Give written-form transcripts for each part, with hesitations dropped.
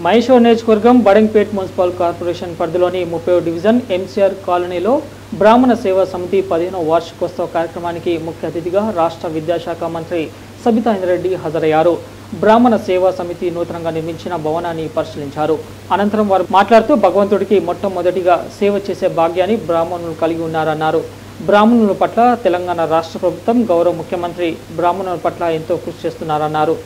మహేశ్వర్ నియోజకవర్గం Badangpet municipal corporation పరిధిలోని 30వ division MCR కాలనీలో బ్రాహ్మణ సేవా సమితి 15వ వార్షికోత్సవ కార్యక్రమానికి ముఖ్య అతిథిగా రాష్ట్ర విద్యాశాఖ మంత్రి సబితా ఇంద్రారెడ్డి హాజరయ్యారు. బ్రాహ్మణ సేవా సమితి నూతనంగా నిర్మించిన భవనాన్ని పరిశీలించారు. అనంతరం వారు మాట్లాడుతూ భగవంతుడికి మొట్టమొదటిగా సేవ చేసే భాగ్యాన్ని బ్రాహ్మణులు కలిగి ఉన్నారన్నారు. బ్రాహ్మణుల పట్ల తెలంగాణ రాష్ట్ర ప్రభుత్వం గౌరవ ముఖ్యమంత్రి బ్రాహ్మణుల పట్ల ఎంతో కృషి చేస్తున్నారన్నారు.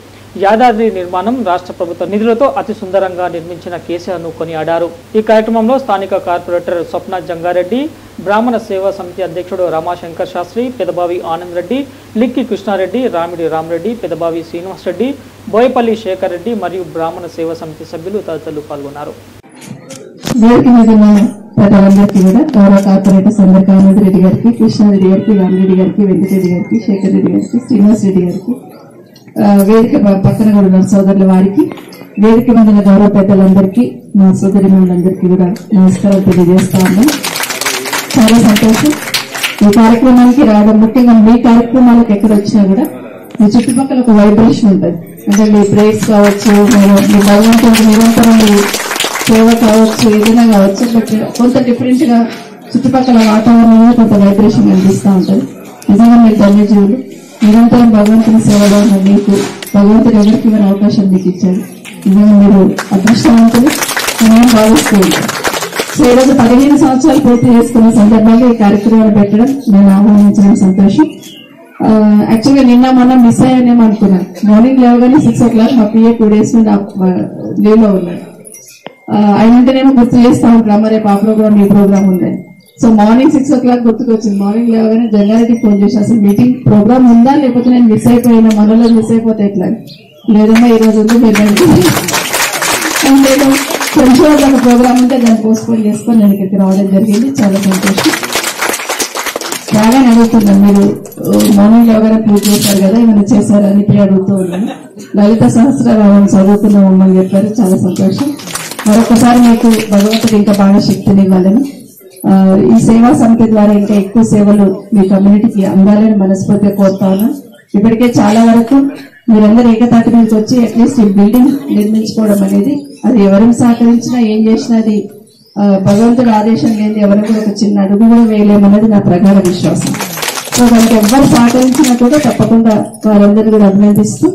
యాదాద్రి నిర్మాణం రాష్ట్ర ప్రభుత్వ నిధులతో అతి సుందరంగా నిర్మించిన కేసీఆర్ను కొనియాడారు. ఈ కార్యక్రమంలో స్థానిక కార్పొరేటర్ స్వప్న జంగారెడ్డి, బ్రాహ్మణ సేవా సమితి అధ్యక్షుడు రమాశంకర్ శాస్త్రి, పెదబావి ఆనంద్ రెడ్డి, లిక్కి కృష్ణారెడ్డి, రామిడి రామరెడ్డి, పెదబావి శ్రీనివాస్ రెడ్డి, బోయపల్లి శేఖర్ రెడ్డి మరియు బ్రాహ్మణ సేవా సమితి సభ్యులు తదితరులు పాల్గొన్నారు. ప్రజలందరికీ కూడా గౌరవ కార్పొరేటర్స్ అందరికీ ఆనంద్ రెడ్డి గారికి, కృష్ణారెడ్డి గారికి, రామరెడ్డి గారికి, వెంకటరెడ్డి గారికి, శేఖర్ రెడ్డి గారికి, శ్రీనివాస్ రెడ్డి గారికి, వేదిక పక్కన కూడా ఉన్న సోదరుల వారికి, వేదిక మీద గౌరవ పెద్దలందరికీ, మా సోదరిమణులందరికీ కూడా నమస్కారం తెలియజేస్తా ఉన్నాం. చాలా సంతోషం ఈ కార్యక్రమానికి రావడం. ముఖ్యంగా మీ కార్యక్రమాలకు ఎక్కడ వచ్చినా కూడా మీ చుట్టుపక్కల ఒక వైబ్రేషన్ ఉంటుంది. అంటే మీ ప్రేయర్స్ కావచ్చు, మీ భగవంతుడికి నిరంతరం సేవ కావచ్చు, ఏదైనా కావచ్చు, బట్ కొంత డిఫరెంట్ గా చుట్టుపక్కల వాతావరణంలో కొంత వైబ్రేషన్ కనిపిస్తూ ఉంటుంది. నిజంగా మీరు ధన్యజీవులు. నిరంతరం భగవంతుని సేవలో మీకు భగవంతుడు ఎవరికి ఇవ్వని అవకాశం మీకు ఇచ్చారు. నిజంగా మీరు అదృష్టవంతులు నేను భావిస్తూ ఉంటాను. సో ఈరోజు 15 సంవత్సరాలు పూర్తి చేసుకున్న సందర్భంగా ఈ కార్యక్రమాన్ని పెట్టడం నేను ఆహ్వానించడం సంతోషం. యాక్చువల్గా నిన్న మనం మిస్ అయ్యానేమో అనుకున్నాను. మార్నింగ్ లేవగానే 6 o'clock మా పిఏ 2 days నుండి లీవ్లో ఉన్నాడు. ఆయన నేను గుర్తు చేస్తా ఉంటాను, రేపు ఆ ప్రోగ్రామ్ ఈ ప్రోగ్రామ్ ఉందని. సో మార్నింగ్ 6 o'clock గుర్తుకు వచ్చింది. మార్నింగ్ లేవగానే జంగారెడ్డికి ఫోన్ చేసి అసలు మీటింగ్ ప్రోగ్రామ్ ఉందా లేకపోతే నేను మిస్ అయిపోయినా, మనలో మిస్ అయిపోతే ఎట్లా, లేదమ్మా ఈ రోజు ఉంది మీరు లేదు ఫ్రెండ్స్ వాళ్ళ ప్రోగ్రామ్ ఉంటే దాన్ని పోస్ట్పోన్ చేసుకొని నేను ఇక్కడికి రావడం జరిగింది. చాలా సంతోషం. బాగా అడుగుతున్నాను, మీరు మార్నింగ్ లేవగానే పూజ చేశారు కదా, ఏమైనా చేశారని ఇప్పుడు అడుగుతూ ఉన్నాను. లలిత సహస్రనామం చదువుతున్న మమ్మల్ని చెప్పారు. చాలా సంతోషం. మరొకసారి మీకు భగవంతుడు ఇంకా బాగా శక్తిని ఇవ్వాలని, ఈ సేవా సమితి ద్వారా ఇంకా ఎక్కువ సేవలు మీ కమ్యూనిటీకి అందాలని మనస్ఫూర్తిగా కోరుతాను. ఇప్పటికే చాలా వరకు మీరందరూ ఏకతాటి మీదకి వచ్చి అట్లీస్ట్ ఈ బిల్డింగ్ నిర్మించుకోవడం అనేది, అది ఎవరిని సహకరించినా ఏం చేసినా అది భగవంతుడి ఆదేశం లేని ఎవరు కూడా ఒక చిన్న అడుగు కూడా వేయలేమన్నది నా ప్రగాఢ విశ్వాసం. సో దానికి ఎవరు సహకరించినా కూడా తప్పకుండా వారందరూ కూడా అభినందిస్తూ,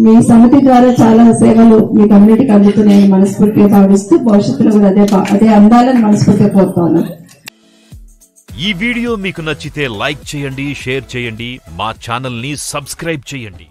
మీ సమితి ద్వారా చాలా సేవలు మీ కమ్యూనిటీకి అందుతున్నాయని మనస్ఫూర్తిగా భావిస్తూ, భవిష్యత్తులో కూడా అదే అందాలని మనస్ఫూర్తిగా కోరుతున్నాను. ఈ వీడియో మీకు నచ్చితే లైక్ చేయండి, షేర్ చేయండి, మా ఛానల్ ని సబ్స్క్రైబ్ చేయండి.